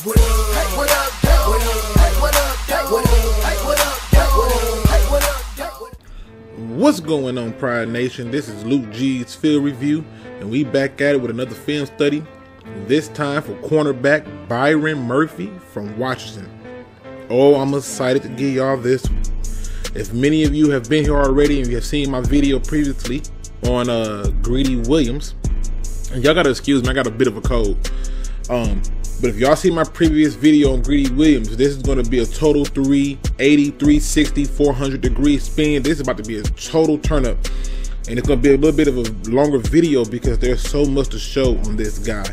What up? Hey, what up? What up? Hey, what up? What up? Hey, what up? Hey, what up? What's going on, Pride Nation? This is Luke G's Field Review, and we back at it with another film study. This time for cornerback Byron Murphy from Washington. Oh, I'm excited to give y'all this one. If many of you have been here already and you have seen my video previously on Greedy Williams, and y'all gotta excuse me, I got a bit of a cold. But if y'all see my previous video on Greedy Williams, this is going to be a total 380, 360, 400 degree spin. This is about to be a total turn up. And it's going to be a little bit of a longer video because there's so much to show on this guy.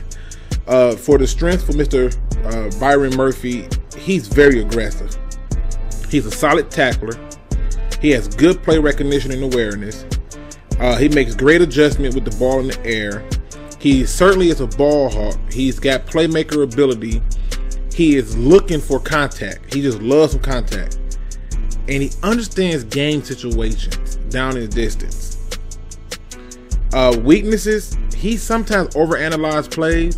For the strength for Mr. Byron Murphy, he's very aggressive. He's a solid tackler. He has good play recognition and awareness. He makes great adjustment with the ball in the air. He certainly is a ball hawk. He's got playmaker ability. He is looking for contact. He just loves some contact. And he understands game situations down in the distance. Weaknesses, he sometimes overanalyzes plays.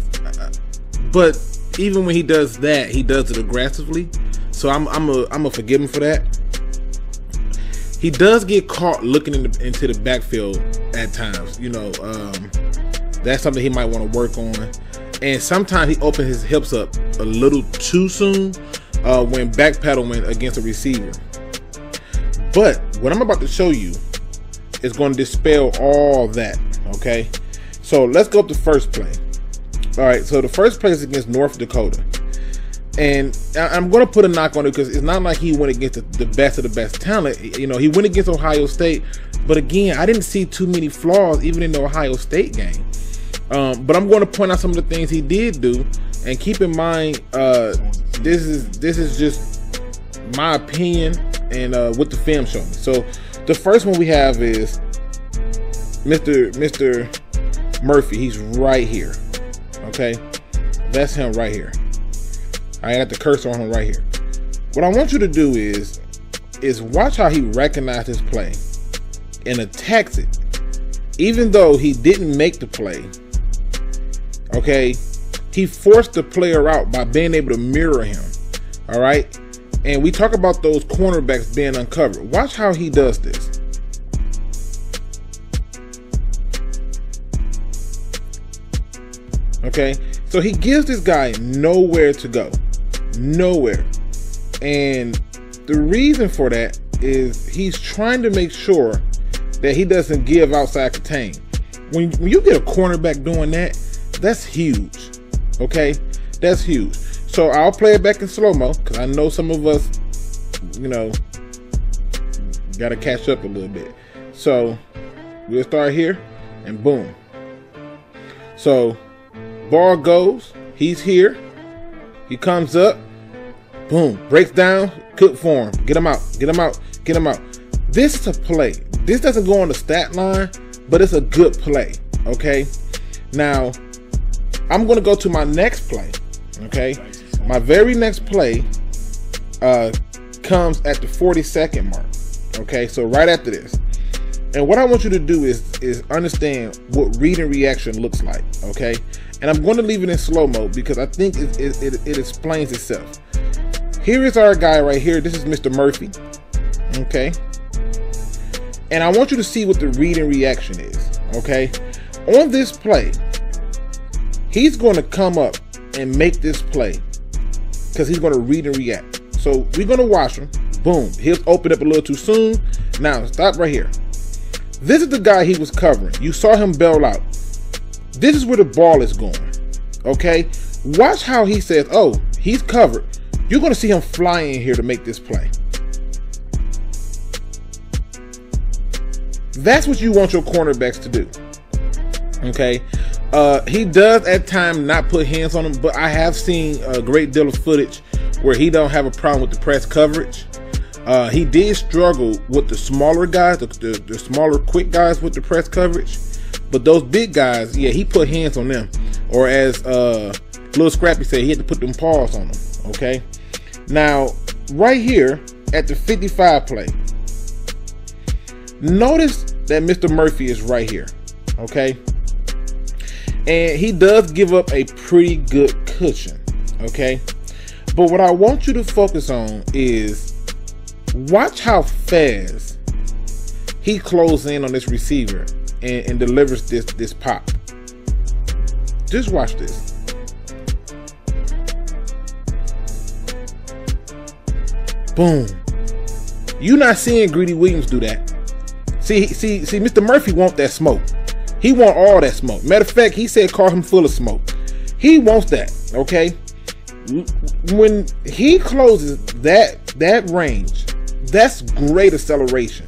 But even when he does that, he does it aggressively. So I'm a forgive him for that. He does get caught looking into the backfield at times. You know, that's something he might want to work on. And sometimes he opens his hips up a little too soon when backpedaling against a receiver. But what I'm about to show you is going to dispel all that, okay? So let's go up to first play. All right, so the first play is against North Dakota. And I'm going to put a knock on it because it's not like he went against the best of the best talent. You know, he went against Ohio State. But again, I didn't see too many flaws even in the Ohio State game. But I'm going to point out some of the things he did do, and keep in mind, this is just my opinion and what the film showed me. So the first one we have is Mr. Murphy. He's right here. Okay, that's him right here. I got the cursor on him right here. What I want you to do is watch how he recognized his play and attacks it, even though he didn't make the play. Okay, he forced the player out by being able to mirror him. All right, and we talk about those cornerbacks being uncovered. Watch how he does this. Okay, so he gives this guy nowhere to go, nowhere. And the reason for that is he's trying to make sure that he doesn't give outside contain. When you get a cornerback doing that, that's huge. Okay, that's huge. So I'll play it back in slow-mo because I know some of us, you know, got to catch up a little bit. So we'll start here and boom. So ball goes, he's here, he comes up, boom, breaks down, cook for him, get him out, get him out, get him out. This is a play. This doesn't go on the stat line, but it's a good play. Okay, now I'm going to go to my next play. Okay, my very next play comes at the 40-second mark. Okay, so right after this. And what I want you to do is understand what read and reaction looks like. Okay, and I'm going to leave it in slow-mo because I think it explains itself. Here is our guy right here. This is Mr. Murphy. Okay, and I want you to see what the read and reaction is. Okay, on this play, he's going to come up and make this play because he's going to read and react. So we're going to watch him. Boom. He'll open up a little too soon. Now, stop right here. This is the guy he was covering. You saw him bail out. This is where the ball is going. Okay? Watch how he says, oh, he's covered. You're going to see him fly in here to make this play. That's what you want your cornerbacks to do. Okay? He does at times not put hands on him, but I have seen a great deal of footage where he don't have a problem with the press coverage. He did struggle with the smaller guys, the smaller quick guys with the press coverage, but those big guys, yeah, he put hands on them. Or as Lil Scrappy said, he had to put them paws on them. Okay, now right here at the 55 play, notice that Mr. Murphy is right here. Okay, and he does give up a pretty good cushion. Okay, But what I want you to focus on is watch how fast he closes in on this receiver and delivers this pop. Just watch this. Boom. You're not seeing Greedy Williams do that. See, Mr. Murphy want that smoke. He want all that smoke. Matter of fact, he said call him full of smoke. He wants that, okay? When he closes that range, that's great acceleration.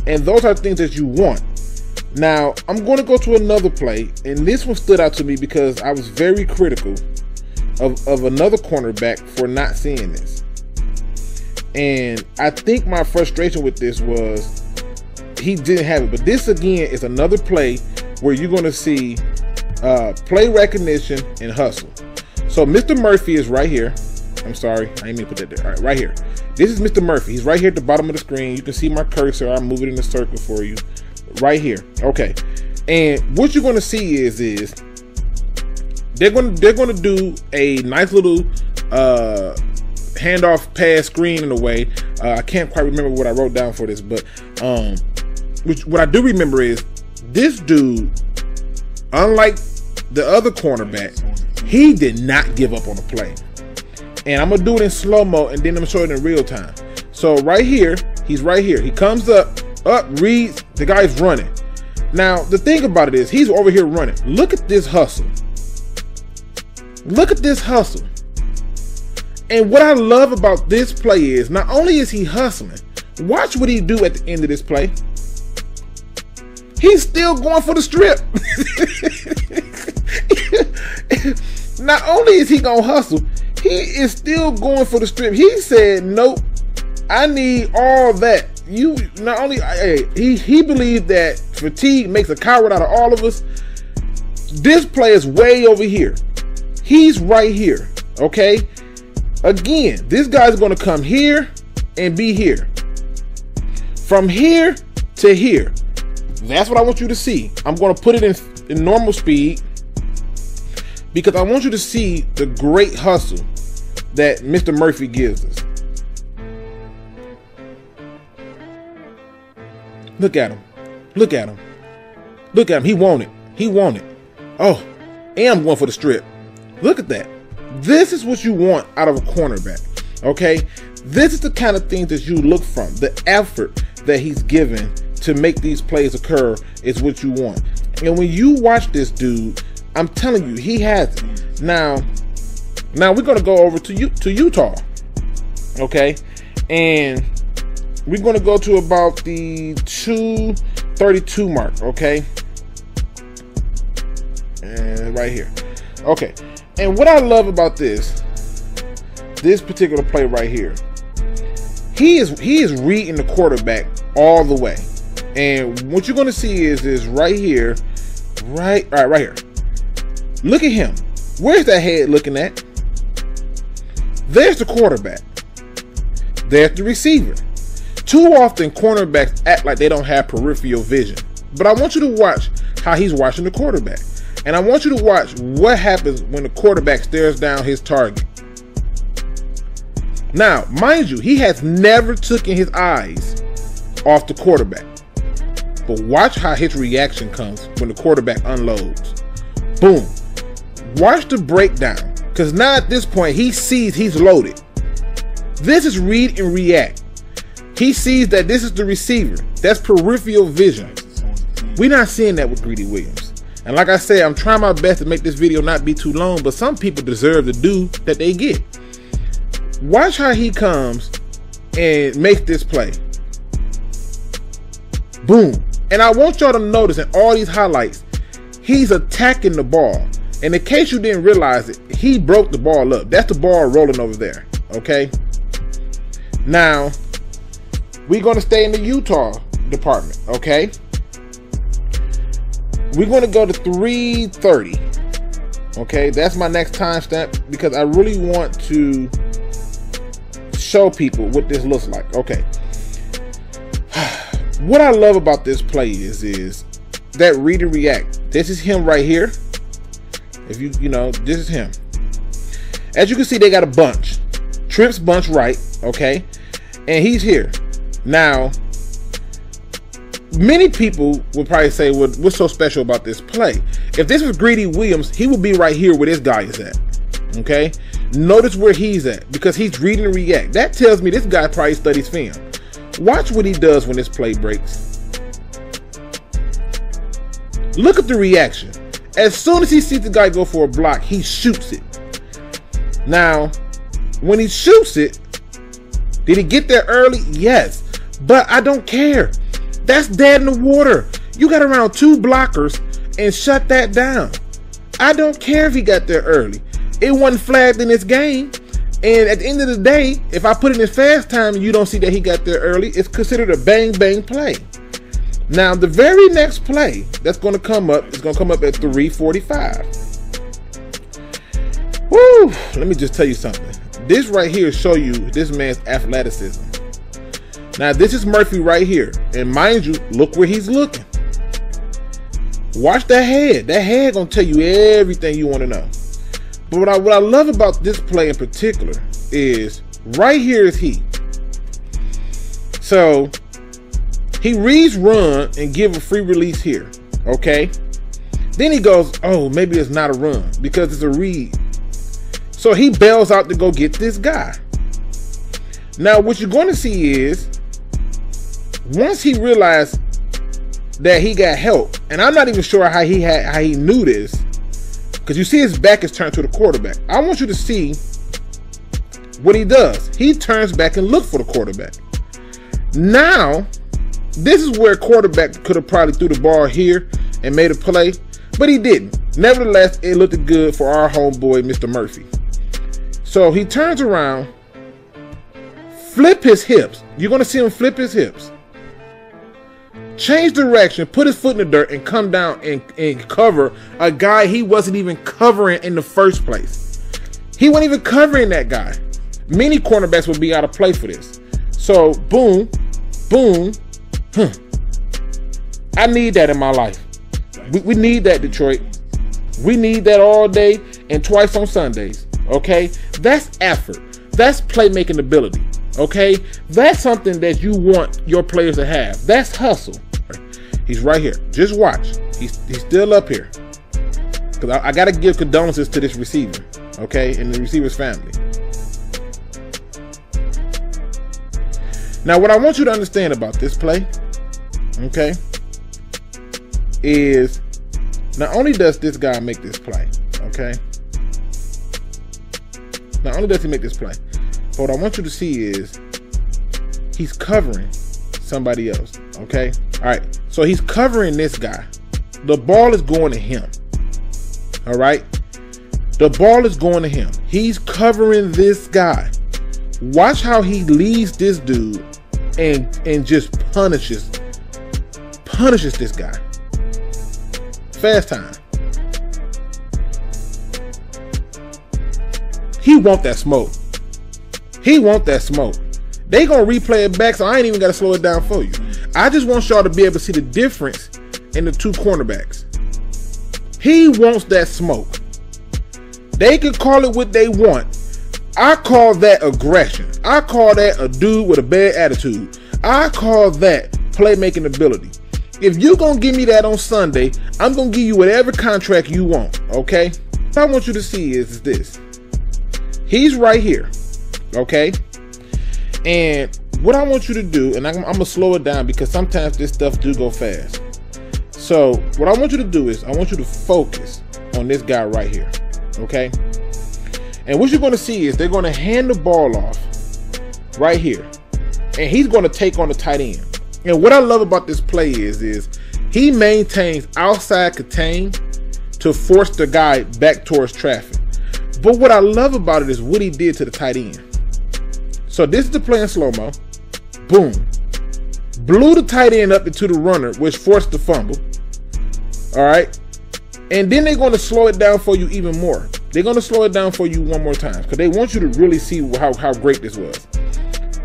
And those are things that you want. Now, I'm going to go to another play, and this one stood out to me because I was very critical of another cornerback for not seeing this. And I think my frustration with this was he didn't have it. But this, again, is another play where you're going to see play recognition and hustle. So Mr. Murphy is right here. I'm sorry, I didn't mean to put that there. All right, right here. This is Mr. Murphy. He's right here at the bottom of the screen. You can see my cursor. I'm moving in a circle for you. Right here. Okay. And what you're going to see is they're going to do a nice little handoff pass screen in a way. I can't quite remember what I wrote down for this, but what I do remember is this dude, unlike the other cornerback, he did not give up on the play. And I'm gonna do it in slow-mo, and then I'm gonna show it in real time. So right here, he's right here. He comes up, reads, the guy's running. Now, the thing about it is, he's over here running. Look at this hustle. Look at this hustle. And what I love about this play is, not only is he hustling, watch what he do at the end of this play. He's still going for the strip. Not only is he gonna hustle, he is still going for the strip. He said, nope, I need all that. You not only he believed that fatigue makes a coward out of all of us. This play is way over here. He's right here. Okay. Again, this guy's gonna come here and be here. From here to here. That's what I want you to see. I'm gonna put it in normal speed because I want you to see the great hustle that Mr. Murphy gives us. Look at him. Look at him. Look at him. He want it. He want it. Oh, and I'm going for the strip. Look at that. This is what you want out of a cornerback. Okay? This is the kind of things that you look from. The effort that he's given to make these plays occur is what you want. And when you watch this dude, I'm telling you, he has it. Now we're going to go over to Utah. Okay? And we're going to go to about the 232 mark, okay? And right here. Okay. And what I love about this particular play right here, he is reading the quarterback all the way. And what you're going to see is right here, right here. Look at him. Where's that head looking at? There's the quarterback. There's the receiver. Too often, cornerbacks act like they don't have peripheral vision. But I want you to watch how he's watching the quarterback. And I want you to watch what happens when the quarterback stares down his target. Now, mind you, he has never taken his eyes off the quarterback. But watch how his reaction comes when the quarterback unloads. Boom. Watch the breakdown. Because now at this point, he sees he's loaded. This is read and react. He sees that this is the receiver. That's peripheral vision. We're not seeing that with Greedy Williams. And like I said, I'm trying my best to make this video not be too long, but some people deserve the due that they get. Watch how he comes and makes this play. Boom. And I want y'all to notice in all these highlights, he's attacking the ball. And in case you didn't realize it, he broke the ball up. That's the ball rolling over there. Okay. Now, we're going to stay in the Utah department. Okay. We're going to go to 3:30. Okay. That's my next timestamp because I really want to show people what this looks like. Okay. What I love about this play is that read and react. This is him right here. If you know, this is him. As you can see, they got a bunch. Trips bunch right, okay? And he's here. Now, many people would probably say, well, what's so special about this play? If this was Greedy Williams, he would be right here where this guy is at, okay? Notice where he's at, because he's reading and react. That tells me this guy probably studies film. Watch what he does when this play breaks. Look at the reaction. As soon as he sees the guy go for a block, he shoots it. Now, when he shoots it, did he get there early? Yes, but I don't care. That's dead in the water. You got around 2 blockers and shut that down. I don't care if he got there early. It wasn't flagged in this game. And at the end of the day, if I put it in fast time and you don't see that he got there early, it's considered a bang bang play. Now, the very next play that's going to come up is going to come up at 3:45. Woo! Let me just tell you something. This right here show you this man's athleticism. Now, this is Murphy right here. And mind you, look where he's looking. Watch that head. That head going to tell you everything you want to know. But what I love about this play in particular is right here is he. So he reads run and give a free release here. Okay. Then he goes, oh, maybe it's not a run because it's a read. So he bails out to go get this guy. Now, what you're going to see is once he realized that he got help, and I'm not even sure how he knew this, because you see his back is turned to the quarterback. I want you to see what he does. He turns back and looks for the quarterback. Now, this is where quarterback could have probably threw the ball here and made a play, but he didn't. Nevertheless, it looked good for our homeboy, Mr. Murphy. So he turns around, flip his hips. You're going to see him flip his hips. Change direction, put his foot in the dirt, and come down and cover a guy he wasn't even covering in the first place. He wasn't even covering that guy. Many cornerbacks would be out of play for this. So, boom, boom. I need that in my life. We need that, Detroit. We need that all day and twice on Sundays. Okay? That's effort. That's playmaking ability. Okay? That's something that you want your players to have. That's hustle. He's right here. Just watch. He's still up here. Because I got to give condolences to this receiver. Okay? And the receiver's family. Now, what I want you to understand about this play, okay, is not only does this guy make this play, okay? Not only does he make this play, but what I want you to see is he's covering somebody else, okay? All right, so he's covering this guy. The ball is going to him, all right? The ball is going to him. He's covering this guy. Watch how he leads this dude and just punishes this guy. Fast time. He want that smoke. He want that smoke. They gonna replay it back, so I ain't even gotta slow it down for you. I just want y'all to be able to see the difference in the two cornerbacks. He wants that smoke. They can call it what they want. I call that aggression. I call that a dude with a bad attitude. I call that playmaking ability. If you gonna give me that on Sunday, I'm gonna give you whatever contract you want, okay? What I want you to see is this. He's right here, okay? And what I want you to do, and I'm gonna slow it down because sometimes this stuff do go fast. So what I want you to do is I want you to focus on this guy right here, okay? And what you're gonna see is they're gonna hand the ball off right here. And he's gonna take on the tight end. And what I love about this play is he maintains outside contain to force the guy back towards traffic. But what I love about it is what he did to the tight end. So this is the play in slow-mo. Boom. Blew the tight end up into the runner, which forced the fumble. All right. And then they're going to slow it down for you even more. They're going to slow it down for you one more time because they want you to really see how great this was.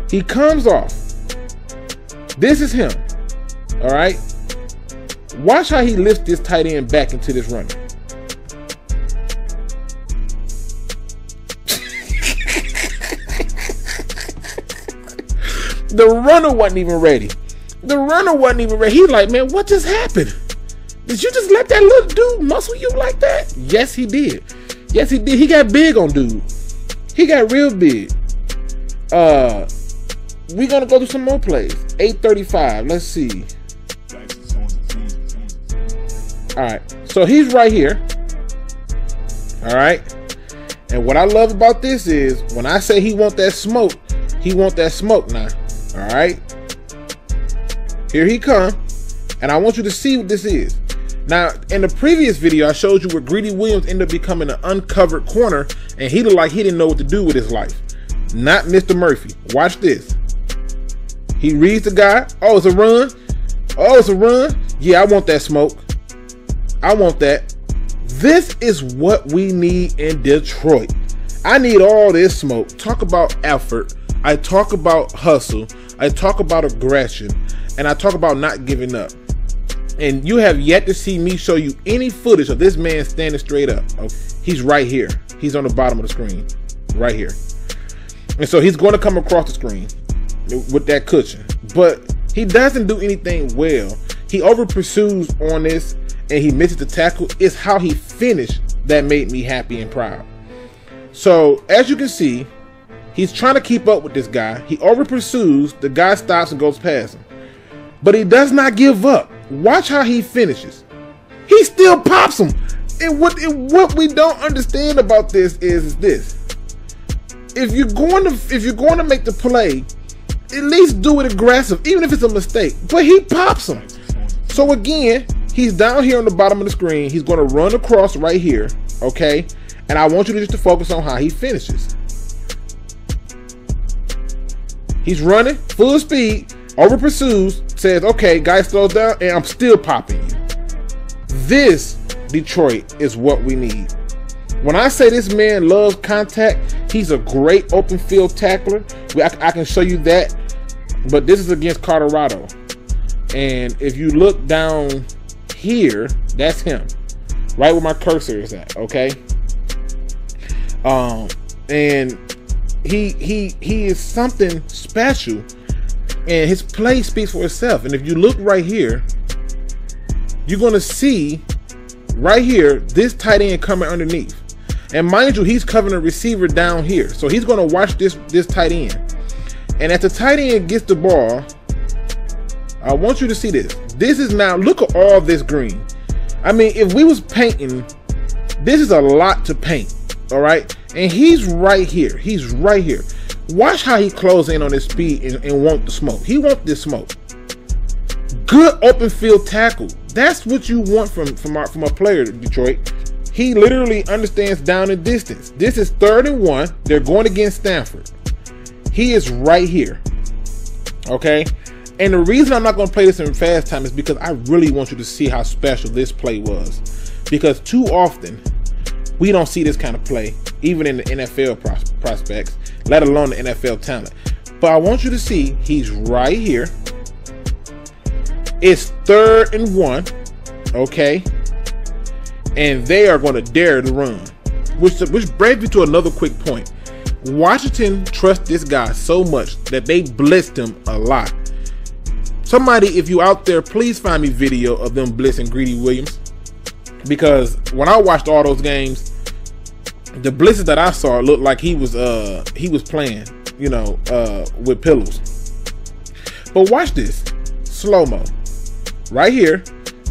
He comes off. This is him. All right. Watch how he lifts this tight end back into this runner. The runner wasn't even ready. He's like, man, what just happened? Did you just let that little dude muscle you like that? Yes, he did. He got big on dude. He got real big. We gonna go through some more plays. 8:35. Let's see. All right. So he's right here. All right. And what I love about this is when I say he want that smoke, he want that smoke now. All right. Here he come. And I want you to see what this is. Now, in the previous video, I showed you where Greedy Williams ended up becoming an uncovered corner, and he looked like he didn't know what to do with his life. Not Mr. Murphy. Watch this. He reads the guy. Oh, it's a run. Yeah, I want that smoke. I want that. This is what we need in Detroit. I need all this smoke. Talk about effort. I talk about hustle. I talk about aggression. And I talk about not giving up. And you have yet to see me show you any footage of this man standing straight up. He's right here. He's on the bottom of the screen. Right here. And so he's going to come across the screen with that cushion. But he doesn't do anything well. He over pursues on this and he misses the tackle. It's how he finished that made me happy and proud. So as you can see, he's trying to keep up with this guy. He over pursues. The guy stops and goes past him. But he does not give up. Watch how he finishes. He still pops him. And what we don't understand about this is this. If you're going to make the play, at least do it aggressive, even if it's a mistake. But he pops him. So again, he's down here on the bottom of the screen. He's going to run across right here, okay? And I want you to just to focus on how he finishes. He's running full speed, over pursues, says, okay, guy slows down, and I'm still popping you. This, Detroit, is what we need. When I say this man loves contact, he's a great open field tackler. I can show you that, but this is against Colorado. And if you look down here, that's him, right where my cursor is at, okay? And he is something special, and his play speaks for itself. And if you look right here, you're going to see right here this tight end coming underneath. And mind you, he's covering a receiver down here. So he's going to watch this tight end. And as the tight end gets the ball, I want you to see this. This is now, look at all this green. I mean, if we was painting, this is a lot to paint, all right? And he's right here. He's right here. Watch how he closes in on his speed and want the smoke. He wants this smoke. Good open field tackle. That's what you want from a player, Detroit. He literally understands down and distance. This is 3rd and 1. They're going against Stanford. He is right here. Okay? And the reason I'm not going to play this in fast time is because I really want you to see how special this play was. Because too often, we don't see this kind of play, even in the NFL prospects, let alone the NFL talent. But I want you to see he's right here. It's 3rd and 1. Okay? And they are going to dare to run, which brings me to another quick point. Washington trusts this guy so much that they blitzed him a lot. Somebody, if you out there, please find me video of them blitzing Greedy Williams, because when I watched all those games, the blitzes that I saw looked like he was playing, you know, with pillows. But watch this slow-mo right here.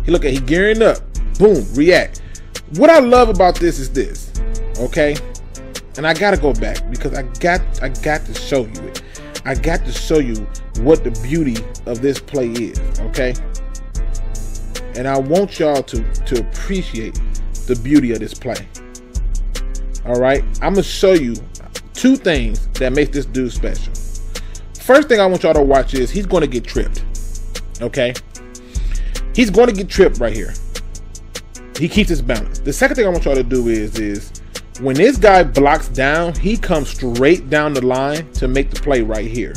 He gearing up, boom, react. What I love about this is this, okay? And I gotta go back because I got to show you it. I got to show you what the beauty of this play is, okay? And I want y'all to appreciate the beauty of this play. All right, I'm gonna show you 2 things that make this dude special. First thing I want y'all to watch is he's going to get tripped, okay? He's going to get tripped right here. He keeps his balance. The second thing I want y'all to do is when this guy blocks down, he comes straight down the line to make the play right here.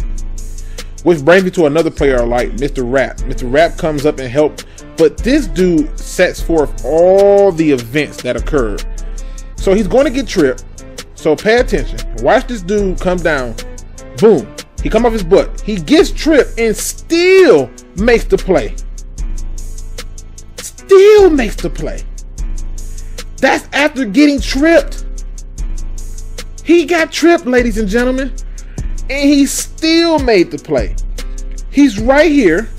Which brings me to another player I like, Mr. Rapp. Mr. Rapp comes up and helps, but this dude sets forth all the events that occurred. So he's going to get tripped. So pay attention. Watch this dude come down. Boom. He come off his butt. He gets tripped and still makes the play. Still makes the play. That's after getting tripped. He got tripped, ladies and gentlemen, and he still made the play. He's right here,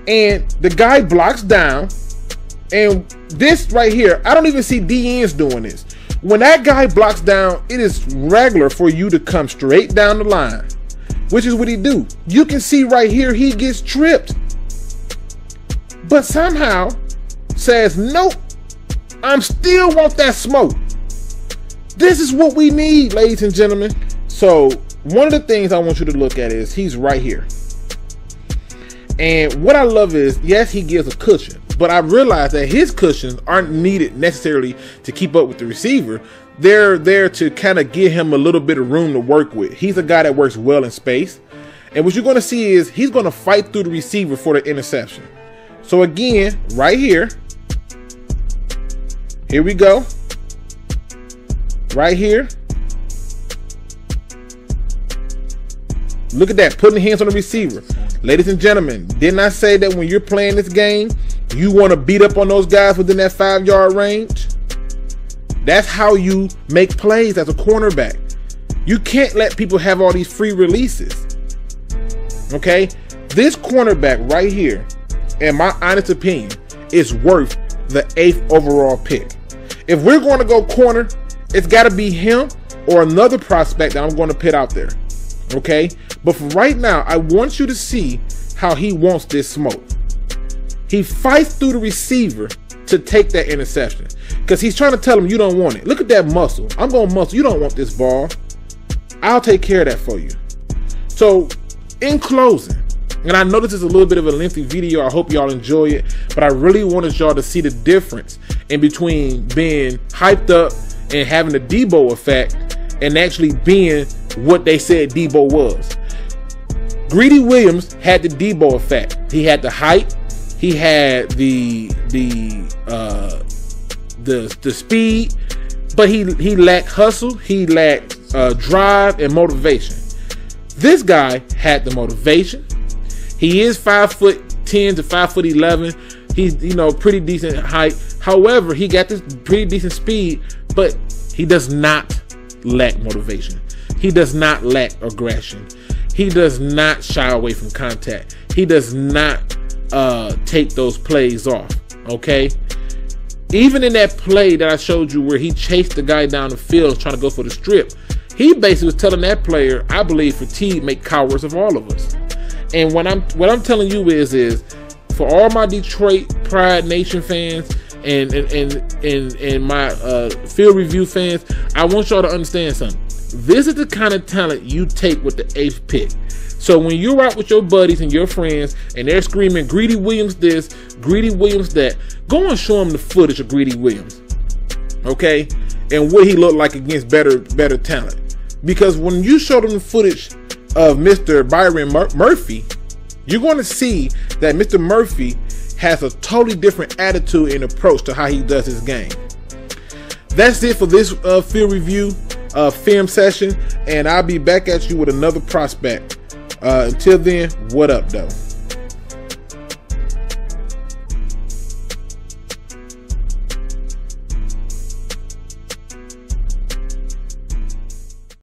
and the guy blocks down, and this right here, I don't even see DNs doing this. When that guy blocks down, it is regular for you to come straight down the line, which is what he do. You can see right here, he gets tripped, but somehow says, nope, I'm still want that smoke. This is what we need, ladies and gentlemen. So one of the things I want you to look at is he's right here. And what I love is, yes, he gives a cushion, but I realize that his cushions aren't needed necessarily to keep up with the receiver. They're there to kind of give him a little bit of room to work with. He's a guy that works well in space. And what you're going to see is he's going to fight through the receiver for the interception. So again, right here. Here we go. Right here. Look at that, putting hands on the receiver. Ladies and gentlemen, didn't I say that when you're playing this game, you want to beat up on those guys within that 5-yard range? That's how you make plays as a cornerback. You can't let people have all these free releases. Okay? This cornerback right here, in my honest opinion, is worth the 8th overall pick. If we're going to go corner, it's got to be him or another prospect that I'm going to put out there. Okay? But for right now, I want you to see how he wants this smoke. He fights through the receiver to take that interception because he's trying to tell him you don't want it. Look at that muscle. I'm going to muscle. You don't want this ball. I'll take care of that for you. So in closing, and I know this is a little bit of a lengthy video. I hope y'all enjoy it, but I really wanted y'all to see the difference in between being hyped up and having the Debo effect and actually being what they said Debo was. Greedy Williams had the Debo effect. He had the height, he had the speed, but he lacked hustle, he lacked drive and motivation. This guy had the motivation. He is 5'10" to 5'11". He's, you know, pretty decent height. However, he got this pretty decent speed, but he does not lack motivation. He does not lack aggression. He does not shy away from contact. He does not take those plays off. Okay? Even in that play that I showed you where he chased the guy down the field trying to go for the strip, he basically was telling that player, I believe fatigue make cowards of all of us. And what I'm telling you is for all my Detroit Pride Nation fans and my field review fans, I want y'all to understand something. This is the kind of talent you take with the 8th pick. So when you're out with your buddies and your friends and they're screaming Greedy Williams this, Greedy Williams that, go and show them the footage of Greedy Williams, okay, and what he looked like against better talent. Because when you show them the footage of Mr. Byron Murphy, you're going to see that Mr. Murphy has a totally different attitude and approach to how he does his game. That's it for this field review film session, and I'll be back at you with another prospect. Until then, what up though?